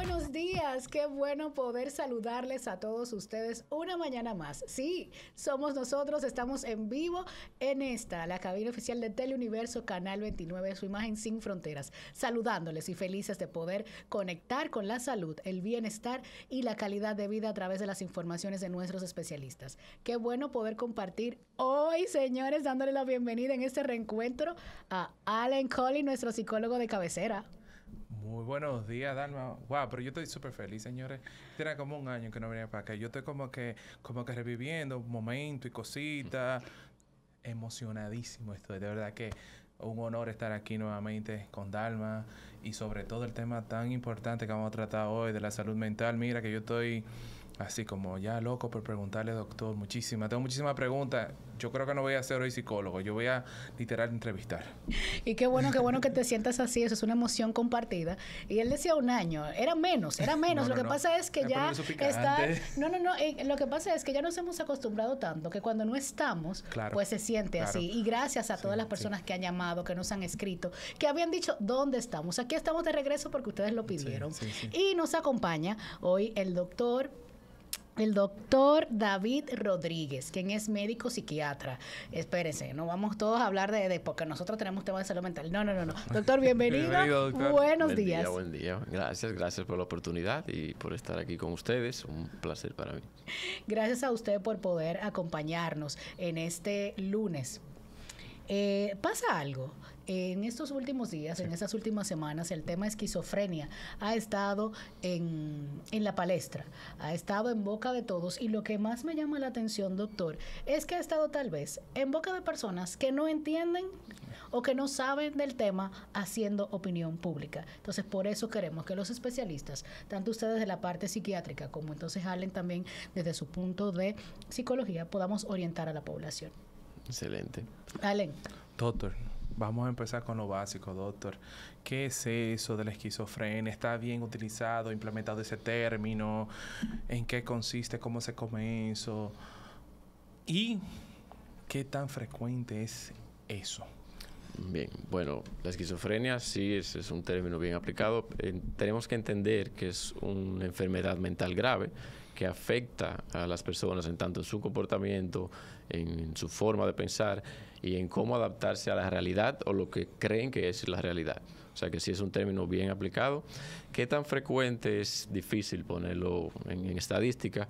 buenos días. Qué bueno poder saludarles a todos ustedes una mañana más. Sí, somos nosotros, estamos en vivo en la cabina oficial de Teleuniverso, Canal 29, su imagen sin fronteras, saludándoles y felices de poder conectar con la salud, el bienestar y la calidad de vida a través de las informaciones de nuestros especialistas. Qué bueno poder compartir hoy, señores, dándole la bienvenida en este reencuentro a Allen Collins, nuestro psicólogo de cabecera. Muy buenos días, Dalma. Wow, pero yo estoy súper feliz, señores. Tiene como un año que no venía para acá. Yo estoy como que reviviendo momentos y cositas. Emocionadísimo estoy. De verdad que un honor estar aquí nuevamente con Dalma. Y sobre todo el tema tan importante que vamos a tratar hoy de la salud mental. Mira que yo estoy así como ya loco por preguntarle, doctor, tengo muchísimas preguntas. Yo creo que no voy a ser hoy psicólogo, yo voy a literal entrevistar. Y qué bueno que te sientas así, eso es una emoción compartida. Y él decía un año, era menos. Lo que pasa es que ya está... lo que pasa es que ya nos hemos acostumbrado tanto que cuando no estamos, claro, pues se siente así. Y gracias a todas las personas que han llamado, que nos han escrito, que habían dicho dónde estamos. Aquí estamos de regreso porque ustedes lo pidieron. Y nos acompaña hoy el doctor David Rodríguez, quien es médico psiquiatra. Espérense, no vamos todos a hablar de porque nosotros tenemos temas de salud mental. No. Doctor, bienvenido. Bienvenido, doctor. Buenos días. Buen día. Gracias por la oportunidad y por estar aquí con ustedes. Un placer para mí. Gracias a usted por poder acompañarnos en este lunes. Pasa algo. En estos últimos días, en estas últimas semanas, el tema esquizofrenia ha estado en la palestra, ha estado en boca de todos, y lo que más me llama la atención, doctor, es que ha estado tal vez en boca de personas que no entienden o que no saben del tema haciendo opinión pública. Entonces, por eso queremos que los especialistas, tanto ustedes de la parte psiquiátrica como entonces Allen también desde su punto de psicología, podamos orientar a la población. Excelente. Allen. Doctor, vamos a empezar con lo básico, doctor. ¿Qué es eso de la esquizofrenia? ¿Está bien utilizado, implementado ese término? ¿En qué consiste? ¿Cómo se come eso? ¿Y qué tan frecuente es eso? Bien, bueno, la esquizofrenia sí es un término bien aplicado. Tenemos que entender que es una enfermedad mental grave que afecta a las personas en tanto en su comportamiento, en su forma de pensar y en cómo adaptarse a la realidad o lo que creen que es la realidad. O sea que sí es un término bien aplicado. ¿Qué tan frecuente? Es difícil ponerlo en estadística,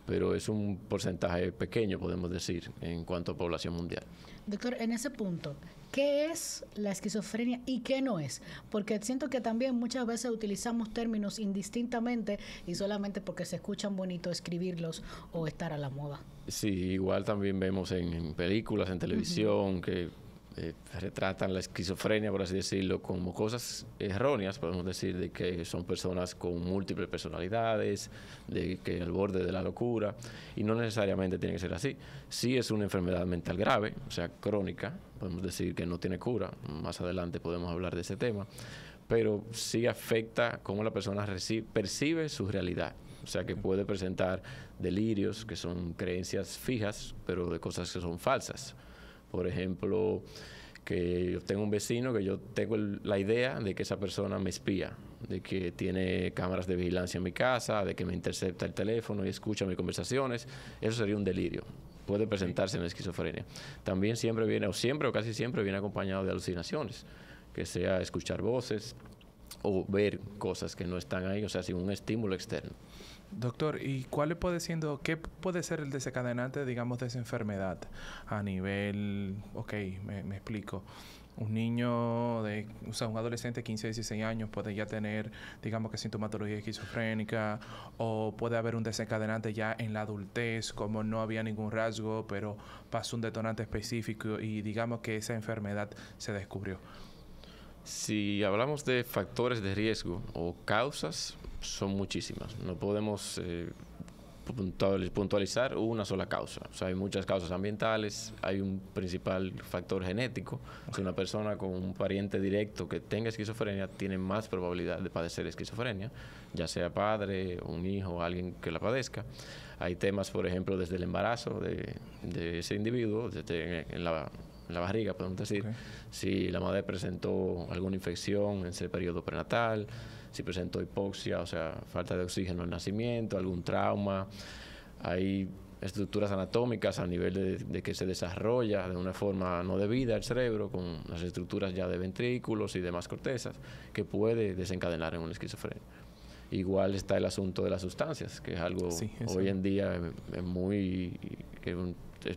pero es un porcentaje pequeño, podemos decir, en cuanto a población mundial. Doctor, en ese punto, ¿qué es la esquizofrenia y qué no es? Porque siento que también muchas veces utilizamos términos indistintamente y solamente porque se escuchan bonito escribirlos o estar a la moda. Sí, igual también vemos en películas, en televisión, que retratan la esquizofrenia, por así decirlo, como cosas erróneas, podemos decir, de que son personas con múltiples personalidades, de que al borde de la locura, y no necesariamente tiene que ser así. Sí es una enfermedad mental grave, o sea, crónica, podemos decir que no tiene cura, más adelante podemos hablar de ese tema, pero sí afecta cómo la persona percibe su realidad. O sea, que puede presentar delirios, que son creencias fijas, pero de cosas que son falsas. Por ejemplo, que yo tengo un vecino que yo tengo la idea de que esa persona me espía, de que tiene cámaras de vigilancia en mi casa, de que me intercepta el teléfono y escucha mis conversaciones. Eso sería un delirio. Puede presentarse en la esquizofrenia. También siempre viene, o casi siempre viene acompañado de alucinaciones, que sea escuchar voces o ver cosas que no están ahí, o sea, sin un estímulo externo. Doctor, ¿y qué puede ser el desencadenante, digamos, de esa enfermedad a nivel, me explico, un niño un adolescente de 15 a 16 años puede ya tener, digamos que sintomatología esquizofrénica, o puede haber un desencadenante ya en la adultez, como no había ningún rasgo, pero pasó un detonante específico y digamos que esa enfermedad se descubrió? Si hablamos de factores de riesgo o causas, son muchísimas. No podemos puntualizar una sola causa. O sea, hay muchas causas ambientales, hay un principal factor genético. Si una persona con un pariente directo que tenga esquizofrenia tiene más probabilidad de padecer esquizofrenia, ya sea padre, un hijo, alguien que la padezca. Hay temas, por ejemplo, desde el embarazo de ese individuo, desde en la barriga, podemos decir, si la madre presentó alguna infección en ese periodo prenatal, si presentó hipoxia, o sea, falta de oxígeno al nacimiento, algún trauma. Hay estructuras anatómicas a nivel de que se desarrolla de una forma no debida el cerebro, con las estructuras ya de ventrículos y demás cortezas, que puede desencadenar en una esquizofrenia. Igual está el asunto de las sustancias, que es algo hoy en día es muy...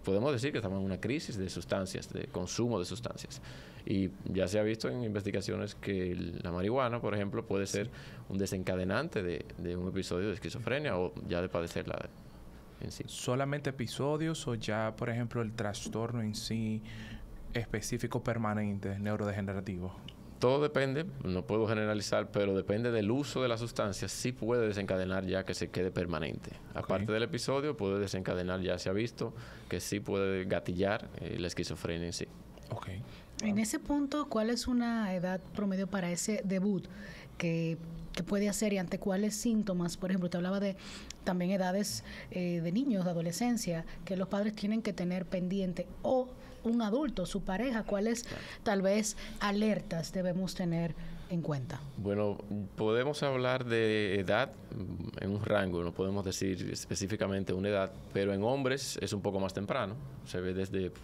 podemos decir que estamos en una crisis de sustancias, de consumo de sustancias. Y ya se ha visto en investigaciones que la marihuana, por ejemplo, puede ser un desencadenante de un episodio de esquizofrenia o ya de padecerla en sí. ¿Solamente episodios o ya, por ejemplo, el trastorno en sí específico permanente, neurodegenerativo? Todo depende, no puedo generalizar, pero depende del uso de las sustancias. Sí puede desencadenar ya que se quede permanente. Aparte del episodio, puede desencadenar, ya se ha visto, que sí puede gatillar la esquizofrenia en sí. En ese punto, ¿cuál es una edad promedio para ese debut que puede hacer y ante cuáles síntomas? Por ejemplo, te hablaba de también edades de niños, de adolescencia, que los padres tienen que tener pendiente, o un adulto, su pareja, ¿cuáles tal vez alertas debemos tener en cuenta? Bueno, podemos hablar de edad en un rango, no podemos decir específicamente una edad, pero en hombres es un poco más temprano,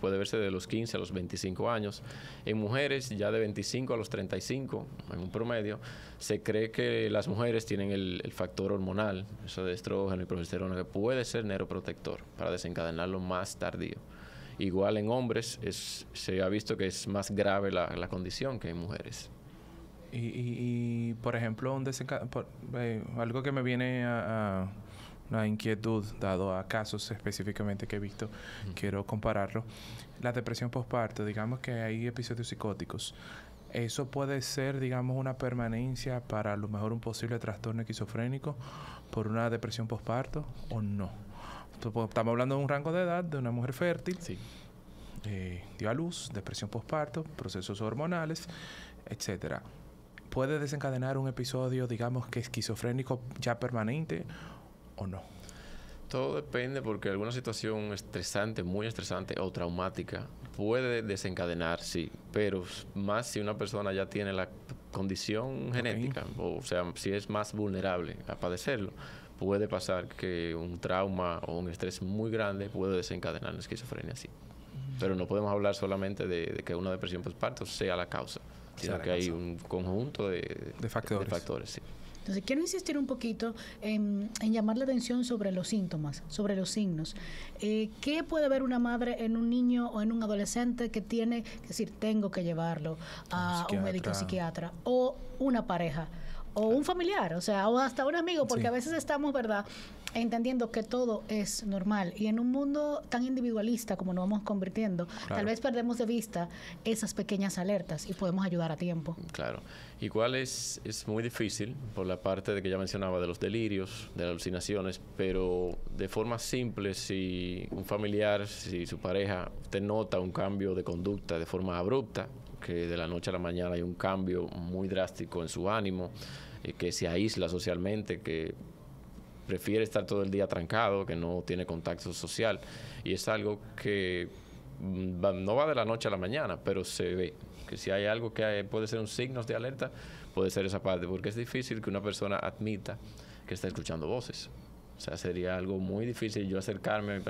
puede verse de los 15 a los 25 años. En mujeres ya de 25 a los 35, en un promedio. Se cree que las mujeres tienen el factor hormonal, eso de estrógeno y progesterona, que puede ser neuroprotector para desencadenarlo más tardío. Igual en hombres se ha visto que es más grave la condición que en mujeres. Y por ejemplo, algo que me viene a una inquietud, dado a casos específicamente que he visto, quiero compararlo. La depresión postparto, digamos que hay episodios psicóticos. ¿Eso puede ser, digamos, una permanencia para a lo mejor un posible trastorno esquizofrénico por una depresión postparto o no? Estamos hablando de un rango de edad de una mujer fértil, dio a luz, depresión postparto, procesos hormonales, etcétera. ¿Puede desencadenar un episodio, digamos, que esquizofrénico ya permanente o no? Todo depende, porque alguna situación estresante, muy estresante o traumática puede desencadenar, sí, pero más si una persona ya tiene la condición genética, o sea, si es más vulnerable a padecerlo, puede pasar que un trauma o un estrés muy grande puede desencadenar una esquizofrenia, sí. Pero no podemos hablar solamente de que una depresión postparto sea la causa, sino que hay un conjunto de factores, sí. Entonces, quiero insistir un poquito en llamar la atención sobre los síntomas, sobre los signos. ¿Qué puede ver una madre en un niño o en un adolescente que tiene que decir, tengo que llevarlo a un médico psiquiatra, o una pareja, o un familiar, o sea, o hasta un amigo, porque a veces estamos, ¿verdad?, entendiendo que todo es normal, y en un mundo tan individualista como nos vamos convirtiendo, tal vez perdemos de vista esas pequeñas alertas y podemos ayudar a tiempo. Claro. Igual es muy difícil por la parte de que ya mencionaba de los delirios, de las alucinaciones, pero de forma simple, si un familiar, si su pareja, usted nota un cambio de conducta de forma abrupta, que de la noche a la mañana hay un cambio muy drástico en su ánimo, que se aísla socialmente, que prefiere estar todo el día trancado, que no tiene contacto social, y es algo que no va de la noche a la mañana, pero se ve que si hay algo que puede ser un signo de alerta, puede ser esa parte, porque es difícil que una persona admita que está escuchando voces. O sea, sería algo muy difícil yo acercarme,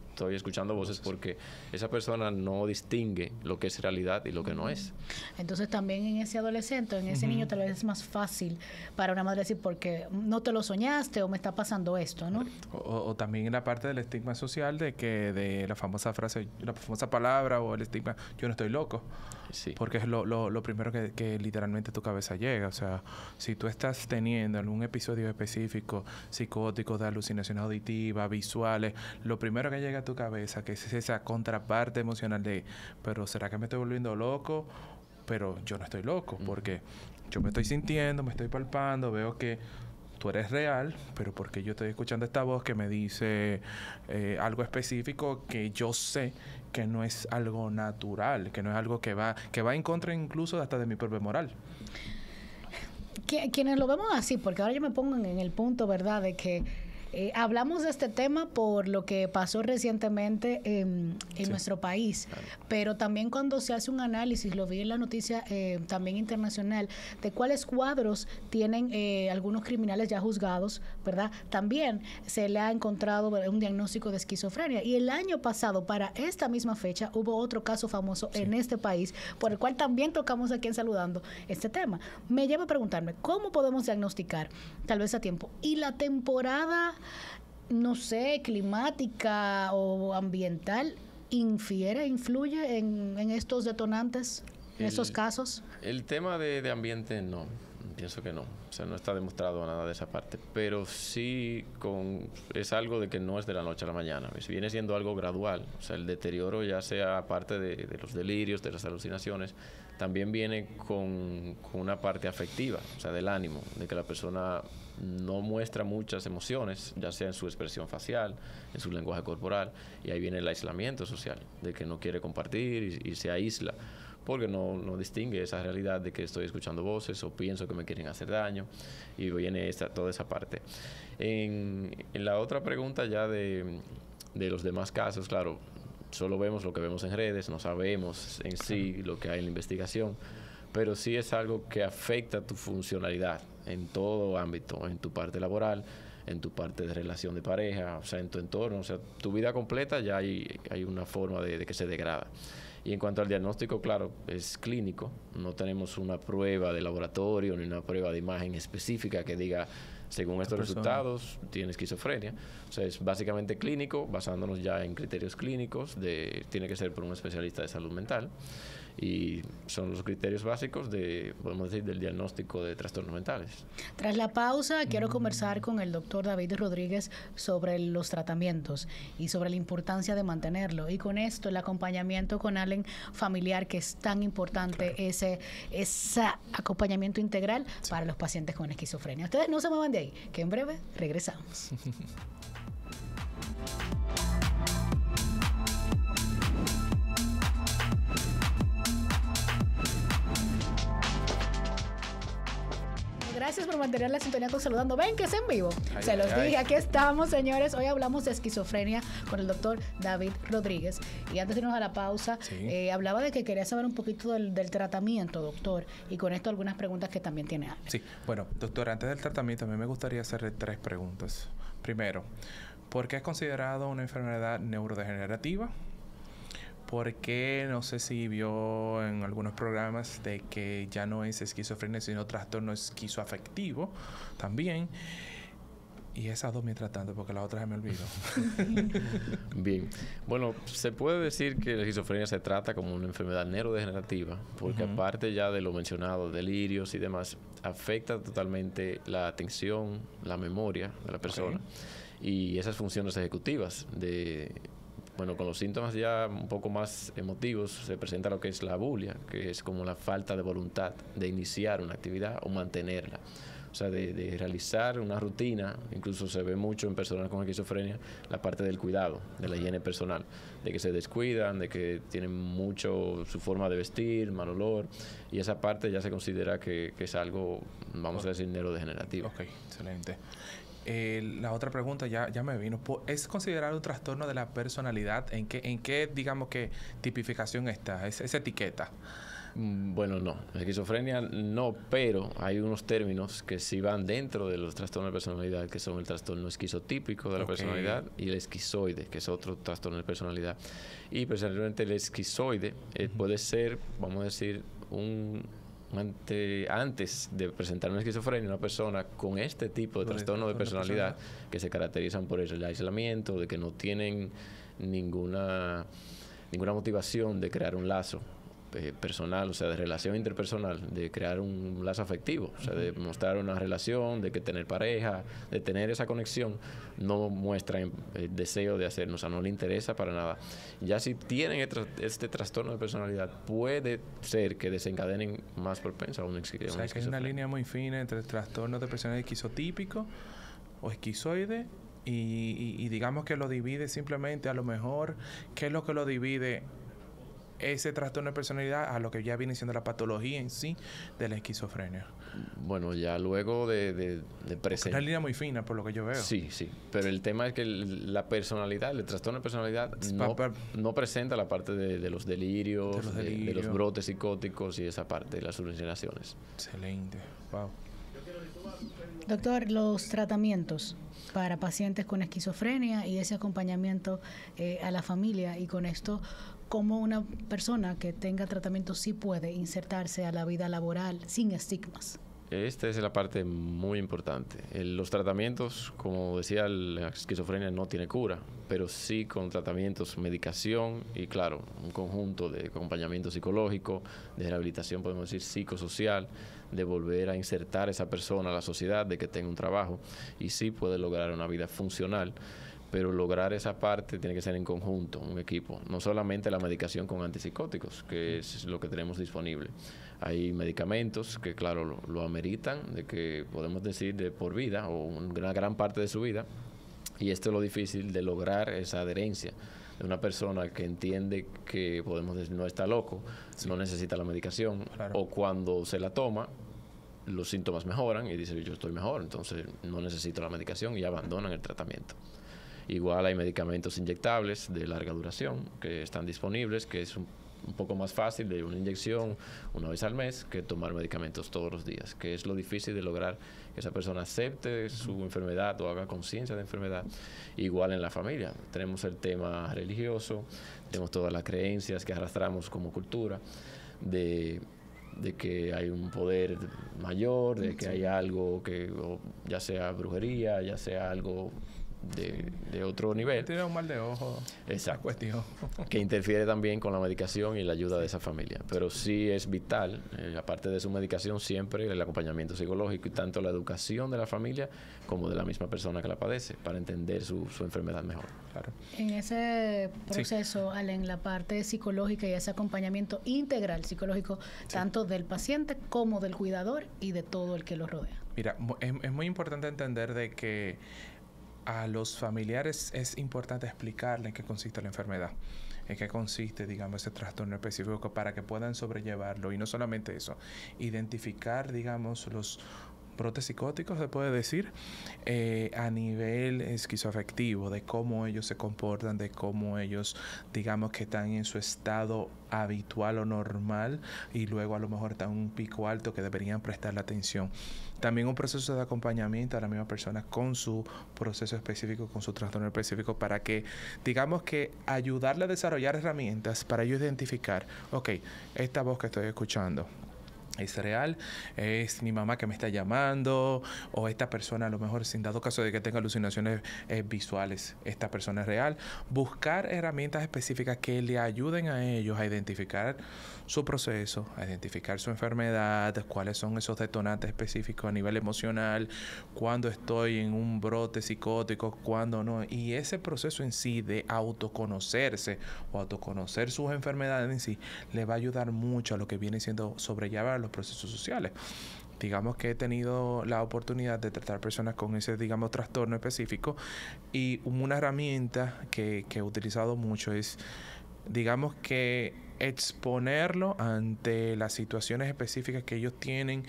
estoy escuchando voces, porque esa persona no distingue lo que es realidad y lo que no es. Entonces también en ese adolescente, en ese niño, tal vez es más fácil para una madre decir, porque no te lo soñaste o me está pasando esto, ¿no? O también en la parte del estigma social de la famosa frase, la famosa palabra o el estigma, yo no estoy loco. Sí. Porque es lo primero que literalmente tu cabeza llega. O sea, si tú estás teniendo algún episodio específico, psicótico, de alucinación auditiva, visuales, lo primero que llega a tu cabeza, que es esa contraparte emocional de, pero ¿será que me estoy volviendo loco? Pero yo no estoy loco, porque yo me estoy sintiendo, me estoy palpando, veo que tú eres real, pero porque yo estoy escuchando esta voz que me dice algo específico que yo sé que no es algo natural, que no es algo que va en contra incluso hasta de mi propia moral. Quienes lo vemos así, porque ahora yo me pongo en el punto, ¿verdad?, de que Hablamos de este tema por lo que pasó recientemente en nuestro país, pero también cuando se hace un análisis, lo vi en la noticia también internacional, de cuáles cuadros tienen algunos criminales ya juzgados, ¿verdad? También se le ha encontrado un diagnóstico de esquizofrenia. Y el año pasado, para esta misma fecha, hubo otro caso famoso en este país, por el cual también tocamos aquí en Saludando este tema. Me lleva a preguntarme, ¿cómo podemos diagnosticar, tal vez a tiempo? Y la temporada, no sé, climática o ambiental, influye en estos detonantes, en estos casos? El tema de ambiente no, pienso que no. O sea, no está demostrado nada de esa parte. Pero sí es algo de que no es de la noche a la mañana. Viene siendo algo gradual. O sea, el deterioro, ya sea aparte de los delirios, de las alucinaciones, también viene con una parte afectiva, o sea, del ánimo, de que la persona no muestra muchas emociones, ya sea en su expresión facial, en su lenguaje corporal, y ahí viene el aislamiento social, de que no quiere compartir y se aísla, porque no distingue esa realidad de que estoy escuchando voces o pienso que me quieren hacer daño, y viene toda esa parte. En la otra pregunta ya de los demás casos, claro, solo vemos lo que vemos en redes, no sabemos en sí lo que hay en la investigación, pero sí es algo que afecta tu funcionalidad en todo ámbito, en tu parte laboral, en tu parte de relación de pareja, o sea, en tu entorno, o sea, tu vida completa ya hay una forma de que se degrada. Y en cuanto al diagnóstico, claro, es clínico, no tenemos una prueba de laboratorio ni una prueba de imagen específica que diga, según estos resultados, tiene esquizofrenia. O sea, es básicamente clínico, basándonos ya en criterios clínicos, tiene que ser por un especialista de salud mental. Y son los criterios básicos podemos decir, del diagnóstico de trastornos mentales. Tras la pausa, quiero conversar con el doctor David Rodríguez sobre los tratamientos y sobre la importancia de mantenerlo. Y con esto, el acompañamiento con alguien familiar, que es tan importante, ese acompañamiento integral para los pacientes con esquizofrenia. Ustedes no se muevan de ahí, que en breve regresamos. Gracias por mantener la sintonía con Saludando. Ven que es en vivo. Se los dije, aquí estamos, señores. Hoy hablamos de esquizofrenia con el doctor David Rodríguez. Y antes de irnos a la pausa, hablaba de que quería saber un poquito del tratamiento, doctor. Y con esto algunas preguntas que también tiene Ale. Sí, bueno, doctor, antes del tratamiento a mí me gustaría hacerle 3 preguntas. Primero, ¿por qué es considerado una enfermedad neurodegenerativa? Porque no sé si vio en algunos programas de que ya no es esquizofrenia, sino trastorno esquizoafectivo también. Y esas 2 mientras tanto, porque la otra se me olvidó. Bien. Bueno, se puede decir que la esquizofrenia se trata como una enfermedad neurodegenerativa, porque aparte ya de lo mencionado, delirios y demás, afecta totalmente la atención, la memoria de la persona y esas funciones ejecutivas Bueno, con los síntomas ya un poco más emotivos se presenta lo que es la abulia, que es como la falta de voluntad de iniciar una actividad o mantenerla. O sea, de realizar una rutina, incluso se ve mucho en personas con esquizofrenia, la parte del cuidado, de la higiene personal, de que se descuidan, de que tienen mucho su forma de vestir, mal olor, y esa parte ya se considera que es algo, vamos a decir, neurodegenerativo. Ok, excelente. La otra pregunta ya me vino. ¿Es considerado un trastorno de la personalidad? ¿En qué digamos que tipificación está? ¿Esa etiqueta? Bueno, no. La esquizofrenia no, pero hay unos términos que sí van dentro de los trastornos de personalidad, que son el trastorno esquizotípico de la personalidad y el esquizoide, que es otro trastorno de personalidad. Y personalmente el esquizoide puede ser, vamos a decir, antes de presentar una esquizofrenia, una persona con este tipo de trastorno de personalidad que se caracterizan por el aislamiento, de que no tienen ninguna motivación de crear un lazo personal, o sea, de relación interpersonal, de crear un lazo afectivo, o sea, de mostrar una relación, de que tener pareja, de tener esa conexión, no muestran el deseo de hacerlo, o sea, no le interesa para nada. Ya si tienen este trastorno de personalidad, puede ser que desencadenen más propensa a una esquizofrenia. O sea, que hay una línea muy fina entre el trastorno de personalidad esquizotípico o esquizoide y digamos que lo divide simplemente, a lo mejor, ¿qué es lo que lo divide? ese trastorno de personalidad a lo que ya viene siendo la patología en sí de la esquizofrenia? Bueno, ya luego de Es presentar... una línea muy fina por lo que yo veo. Sí, sí. Pero el tema es que la personalidad, el trastorno de personalidad no presenta la parte de los delirios, de los brotes psicóticos y esa parte de las alucinaciones. Excelente. Wow. Doctor, los tratamientos para pacientes con esquizofrenia y ese acompañamiento a la familia, y con esto, ¿cómo una persona que tenga tratamiento sí puede insertarse a la vida laboral sin estigmas? Esta es la parte muy importante. Los tratamientos, como decía, la esquizofrenia no tiene cura, pero sí con tratamientos, medicación y, claro, un conjunto de acompañamiento psicológico, de rehabilitación, podemos decir, psicosocial, de volver a insertar a esa persona a la sociedad, de que tenga un trabajo y sí puede lograr una vida funcional. Pero lograr esa parte tiene que ser en conjunto, un equipo. No solamente la medicación con antipsicóticos, que es lo que tenemos disponible. Hay medicamentos que, claro, lo ameritan, de que podemos decir de por vida o una gran parte de su vida. Y esto es lo difícil de lograr esa adherencia de una persona que entiende que, podemos decir, no está loco, no necesita la medicación, o cuando se la toma, los síntomas mejoran y dice, yo estoy mejor, entonces no necesito la medicación y abandonan el tratamiento. Igual hay medicamentos inyectables de larga duración que están disponibles, que es un poco más fácil de una inyección una vez al mes que tomar medicamentos todos los días, que es lo difícil de lograr que esa persona acepte su enfermedad o haga conciencia de enfermedad. Igual en la familia, tenemos el tema religioso, tenemos todas las creencias que arrastramos como cultura de que hay un poder mayor, de que hay algo que ya sea brujería, ya sea algo de otro nivel. Tiene un mal de ojo. Exacto. Cuestión. Que interfiere también con la medicación y la ayuda de esa familia. Pero sí es vital, aparte de su medicación, siempre el acompañamiento psicológico y tanto la educación de la familia como de la misma persona que la padece para entender su enfermedad mejor. Claro. En ese proceso, Allen, la parte psicológica y ese acompañamiento integral psicológico, tanto del paciente como del cuidador y de todo el que lo rodea. Mira, es muy importante entender de que a los familiares es importante explicarles en qué consiste la enfermedad, en qué consiste, digamos, ese trastorno específico para que puedan sobrellevarlo. Y no solamente eso, identificar, digamos, los brotes psicóticos, se puede decir, a nivel esquizoafectivo, de cómo ellos se comportan, de cómo ellos, digamos, que están en su estado habitual o normal y luego a lo mejor están en un pico alto que deberían prestarle atención. También un proceso de acompañamiento a la misma persona con su proceso específico, con su trastorno específico, para que, digamos, que ayudarle a desarrollar herramientas para ellos identificar, ok, esta voz que estoy escuchando es real, es mi mamá que me está llamando, o esta persona, a lo mejor, sin dado caso de que tenga alucinaciones visuales, esta persona es real. Buscar herramientas específicas que le ayuden a ellos a identificar su proceso, a identificar su enfermedad, cuáles son esos detonantes específicos a nivel emocional, cuándo estoy en un brote psicótico, cuándo no. Y ese proceso en sí de autoconocerse o autoconocer sus enfermedades en sí, le va a ayudar mucho a lo que viene siendo sobrellevar los procesos sociales. Digamos que he tenido la oportunidad de tratar personas con ese, digamos, trastorno específico, y una herramienta que he utilizado mucho es, digamos, que exponerlo ante las situaciones específicas que ellos tienen,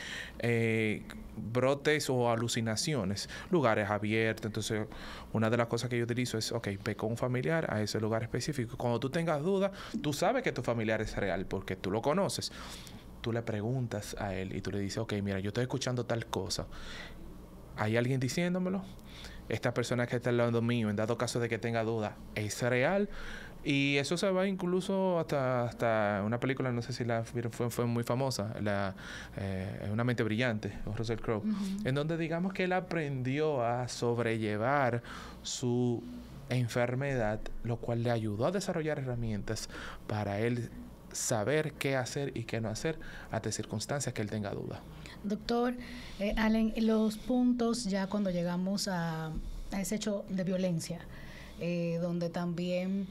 brotes o alucinaciones, lugares abiertos. Entonces, una de las cosas que yo utilizo es, ok, ve con un familiar a ese lugar específico. Cuando tú tengas dudas, tú sabes que tu familiar es real porque tú lo conoces. Tú le preguntas a él y tú le dices, ok, mira, yo estoy escuchando tal cosa. ¿Hay alguien diciéndomelo? Esta persona que está al lado mío, en dado caso de que tenga duda, ¿es real? Y eso se va incluso hasta una película, no sé si la fue muy famosa, Una mente brillante, o Russell Crowe, en donde digamos que él aprendió a sobrellevar su enfermedad, lo cual le ayudó a desarrollar herramientas para él saber qué hacer y qué no hacer ante circunstancias que él tenga duda. Doctor Allen, los puntos ya cuando llegamos a ese hecho de violencia, donde también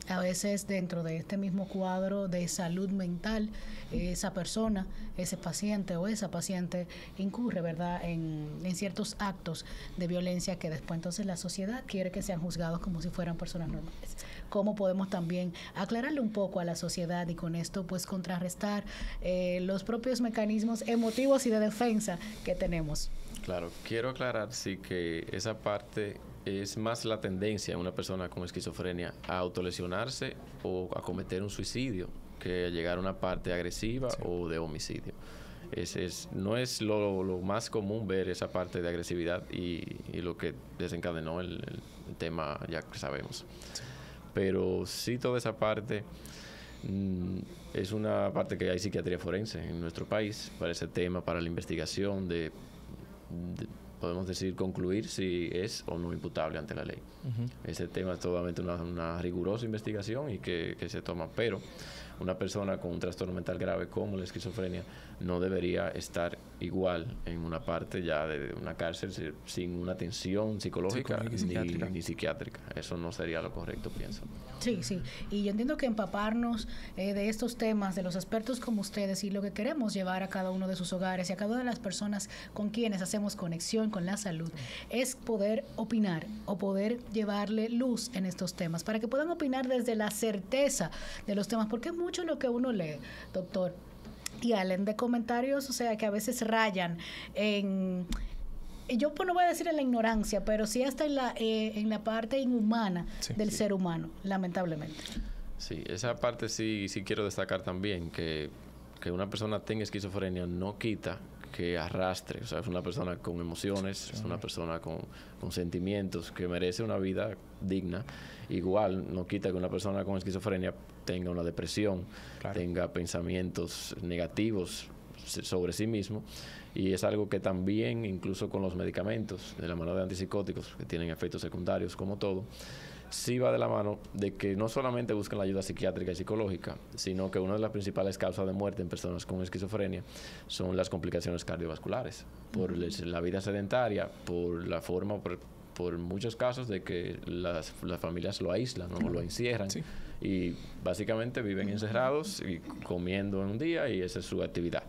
a veces dentro de este mismo cuadro de salud mental, esa persona, ese paciente o esa paciente incurre, ¿verdad?, en ciertos actos de violencia que después entonces la sociedad quiere que sean juzgados como si fueran personas normales. cómo podemos también aclararle un poco a la sociedad y con esto pues contrarrestar los propios mecanismos emotivos y de defensa que tenemos. Claro, quiero aclarar sí que esa parte es más la tendencia en una persona con esquizofrenia a autolesionarse o a cometer un suicidio que a llegar a una parte agresiva o de homicidio. No es lo más común ver esa parte de agresividad y lo que desencadenó el tema ya que sabemos. Sí. Pero sí toda esa parte es una parte que hay psiquiatría forense en nuestro país para ese tema, para la investigación podemos decir, concluir si es o no imputable ante la ley. Ese tema es totalmente una rigurosa investigación y que se toma, pero una persona con un trastorno mental grave como la esquizofrenia no debería estar igual en una parte ya de una cárcel sin una atención psicológica ni psiquiátrica. Eso no sería lo correcto, pienso. Sí, sí. Y yo entiendo que empaparnos de estos temas, de los expertos como ustedes y lo que queremos llevar a cada uno de sus hogares y a cada una de las personas con quienes hacemos conexión con la salud, es poder opinar o poder llevarle luz en estos temas para que puedan opinar desde la certeza de los temas, porque es mucho lo que uno lee, doctor y Allen, de comentarios, o sea, que a veces rayan en... Yo pues no voy a decir en la ignorancia, pero sí hasta en la parte inhumana del ser humano, lamentablemente. Sí, esa parte sí quiero destacar también, que una persona tenga esquizofrenia no quita que arrastre, o sea, es una persona con emociones, es una persona con sentimientos que merece una vida digna. Igual no quita que una persona con esquizofrenia tenga una depresión, tenga pensamientos negativos sobre sí mismo, y es algo que también, incluso con los medicamentos de la mano de antipsicóticos que tienen efectos secundarios como todo, sí va de la mano de que no solamente buscan la ayuda psiquiátrica y psicológica, sino que una de las principales causas de muerte en personas con esquizofrenia son las complicaciones cardiovasculares, por la vida sedentaria, por la forma, por muchos casos de que las familias lo aíslan o lo encierran y básicamente viven encerrados y comiendo en un día y esa es su actividad.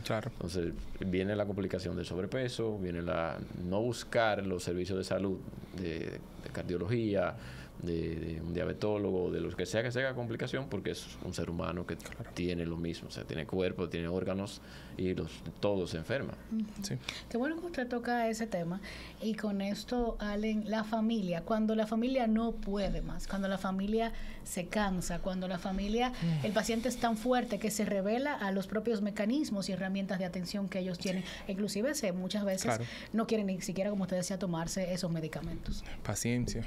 Claro. Entonces viene la complicación del sobrepeso, viene la no buscar los servicios de salud de cardiología, de un diabetólogo, de los que sea complicación, porque es un ser humano que tiene lo mismo, o sea, tiene cuerpo, tiene órganos y todos se enferman. Sí. Qué bueno que usted toca ese tema. Y con esto, Allen, la familia, cuando la familia no puede más, cuando la familia se cansa, cuando la familia, el paciente es tan fuerte que se revela a los propios mecanismos y herramientas de atención que ellos tienen, inclusive muchas veces no quieren ni siquiera, como usted decía, tomarse esos medicamentos. Paciencia.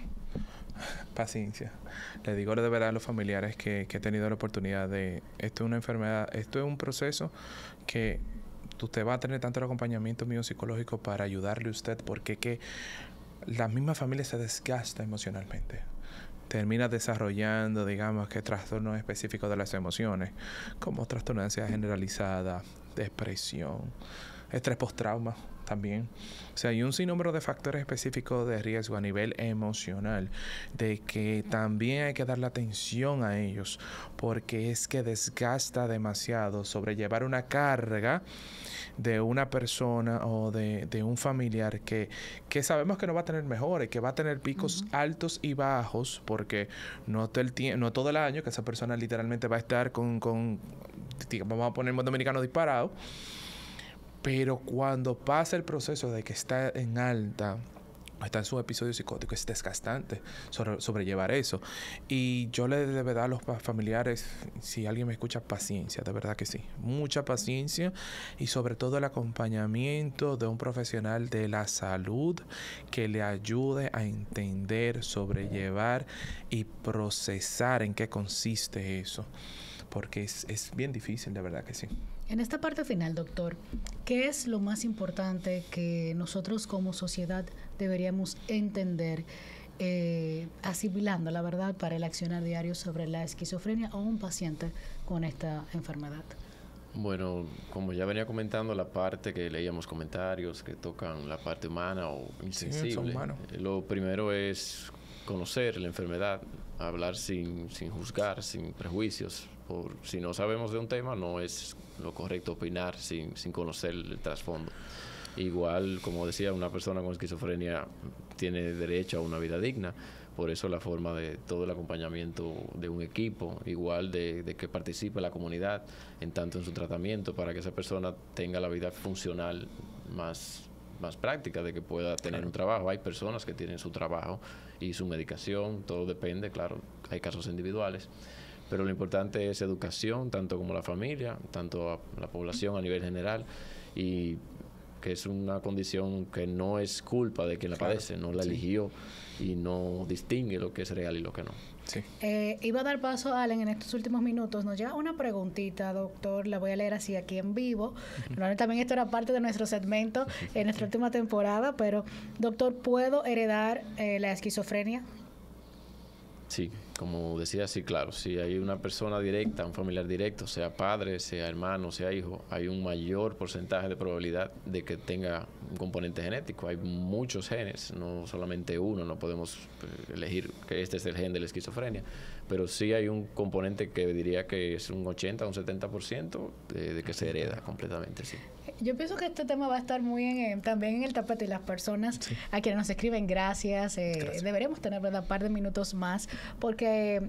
Le digo de verdad a los familiares que he tenido la oportunidad esto es una enfermedad, esto es un proceso que usted va a tener tanto el acompañamiento mío psicológico para ayudarle a usted, porque que la misma familia se desgasta emocionalmente. Termina desarrollando, digamos, que trastornos específicos de las emociones, como trastorno de ansiedad generalizada, depresión, estrés postrauma también. O sea, hay un sinnúmero de factores específicos de riesgo a nivel emocional, de que también hay que darle atención a ellos, porque es que desgasta demasiado sobrellevar una carga de una persona o de un familiar que sabemos que no va a tener mejores, que va a tener picos altos y bajos, porque no todo el año que esa persona literalmente va a estar vamos a poner en dominicano disparado. Pero cuando pasa el proceso de que está en alta, está en su episodio psicótico, es desgastante sobrellevar eso. Y yo le de verdad a los familiares, si alguien me escucha, paciencia, de verdad que sí. Mucha paciencia y sobre todo el acompañamiento de un profesional de la salud que le ayude a entender, sobrellevar y procesar en qué consiste eso. Porque es bien difícil, de verdad que sí. En esta parte final, doctor, ¿qué es lo más importante que nosotros como sociedad deberíamos entender, asimilando la verdad para el accionar diario sobre la esquizofrenia o un paciente con esta enfermedad? Bueno, como ya venía comentando, la parte que leíamos comentarios que tocan la parte humana o insensible. Sí, son humanos. Lo primero es conocer la enfermedad, hablar sin juzgar, sin prejuicios. Si no sabemos de un tema, no es lo correcto opinar sin conocer el trasfondo. Igual, como decía, una persona con esquizofrenia tiene derecho a una vida digna, Por eso la forma de todo el acompañamiento de un equipo, igual de que participe la comunidad en tanto en su tratamiento, para que esa persona tenga la vida funcional más práctica, de que pueda tener un trabajo. Hay personas que tienen su trabajo y su medicación, todo depende, claro, hay casos individuales, pero lo importante es educación, tanto como la familia, tanto a la población a nivel general, y que es una condición que no es culpa de quien la padece, no la eligió y no distingue lo que es real y lo que no. Sí. Iba a dar paso a Allen en estos últimos minutos. Nos llega una preguntita, doctor, la voy a leer así aquí en vivo. Normalmente también esto era parte de nuestro segmento en nuestra última temporada, pero doctor, ¿puedo heredar la esquizofrenia? Sí, como decía, sí, claro. Si hay una persona directa, un familiar directo, sea padre, sea hermano, sea hijo, hay un mayor porcentaje de probabilidad de que tenga un componente genético. Hay muchos genes, no solamente uno, no podemos elegir que este es el gen de la esquizofrenia, pero sí hay un componente que diría que es un 80 o un 70% de que se hereda completamente, sí. Yo pienso que este tema va a estar muy también en el tapete, y las personas a quienes nos escriben, gracias. Deberíamos tener, ¿verdad?, un par de minutos más, porque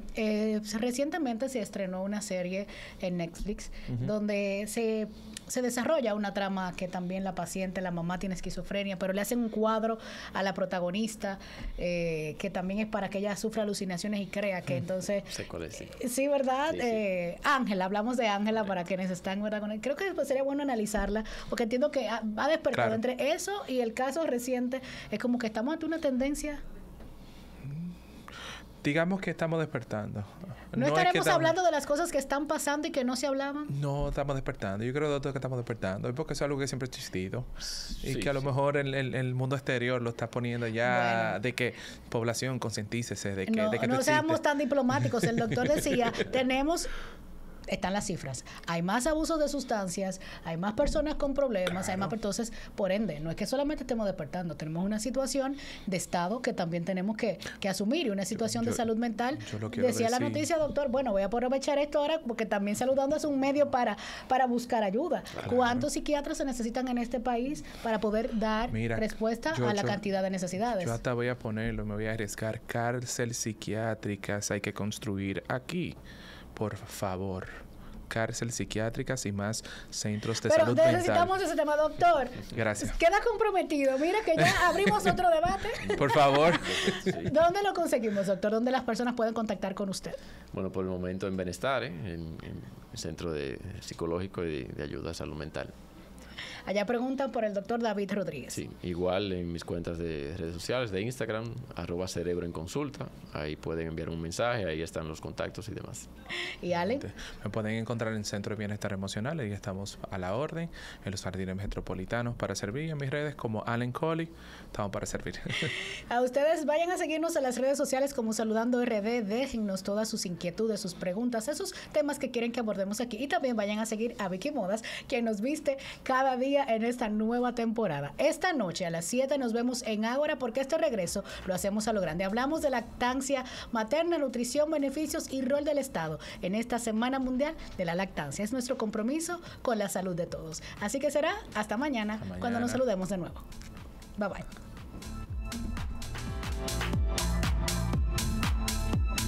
recientemente se estrenó una serie en Netflix donde se desarrolla una trama que también la paciente, la mamá tiene esquizofrenia, pero le hacen un cuadro a la protagonista que también es para que ella sufra alucinaciones y crea que entonces... Sé cuál es, sí. Sí, ¿verdad? Sí. Ángela, hablamos de Ángela para quienes están, ¿verdad? Creo que sería bueno analizarla, porque entiendo que ha despertado entre eso y el caso reciente. Es como que estamos ante una tendencia. Digamos que estamos despertando. ¿No estaremos hablando de las cosas que están pasando y que no se hablaban? No, estamos despertando. Yo creo, doctor, que estamos despertando. Es porque es algo que siempre ha existido. Y Sí, que a lo mejor el mundo exterior lo está poniendo ya, Bueno. de que población, concientícese de que, No, de que no tú seamos existes. tan diplomáticos. El doctor decía, están las cifras. Hay más abusos de sustancias, hay más personas con problemas, hay más... Entonces, por ende, no es que solamente estemos despertando, tenemos una situación de Estado que también tenemos que asumir, y una situación de salud mental. Yo lo quiero Decía la decir. noticia, doctor, bueno, voy a aprovechar esto ahora, porque también saludando es un medio para buscar ayuda. ¿Cuántos psiquiatras se necesitan en este país para poder dar respuesta a la cantidad de necesidades? Yo hasta voy a ponerlo, me voy a arriesgar. Cárceles psiquiátricas hay que construir aquí. Por favor, cárceles psiquiátricas y más centros de salud mental. Pero necesitamos ese tema, doctor. Gracias. Queda comprometido. Mira que ya abrimos otro debate. Por favor. Sí. ¿Dónde lo conseguimos, doctor? ¿Dónde las personas pueden contactar con usted? Bueno, por el momento en Benestar, en el Centro Psicológico y de Ayuda a Salud Mental. Allá preguntan por el doctor David Rodríguez. Sí, igual en mis cuentas de redes sociales, de Instagram, @cerebro en consulta. Ahí pueden enviar un mensaje, ahí están los contactos y demás. ¿Y Allen? Me pueden encontrar en el Centro de Bienestar Emocional, y estamos a la orden en los jardines metropolitanos para servir, en mis redes como Allen Colley, estamos para servir. A ustedes vayan a seguirnos en las redes sociales como Saludando RD, déjennos todas sus inquietudes, sus preguntas, esos temas que quieren que abordemos aquí, y también vayan a seguir a Vicky Modas, quien nos viste cada día en esta nueva temporada. Esta noche a las 7 nos vemos en Ágora, porque este regreso lo hacemos a lo grande. Hablamos de lactancia materna, nutrición, beneficios y rol del Estado en esta Semana Mundial de la Lactancia. Es nuestro compromiso con la salud de todos. Así que será hasta mañana, cuando nos saludemos de nuevo. Bye bye.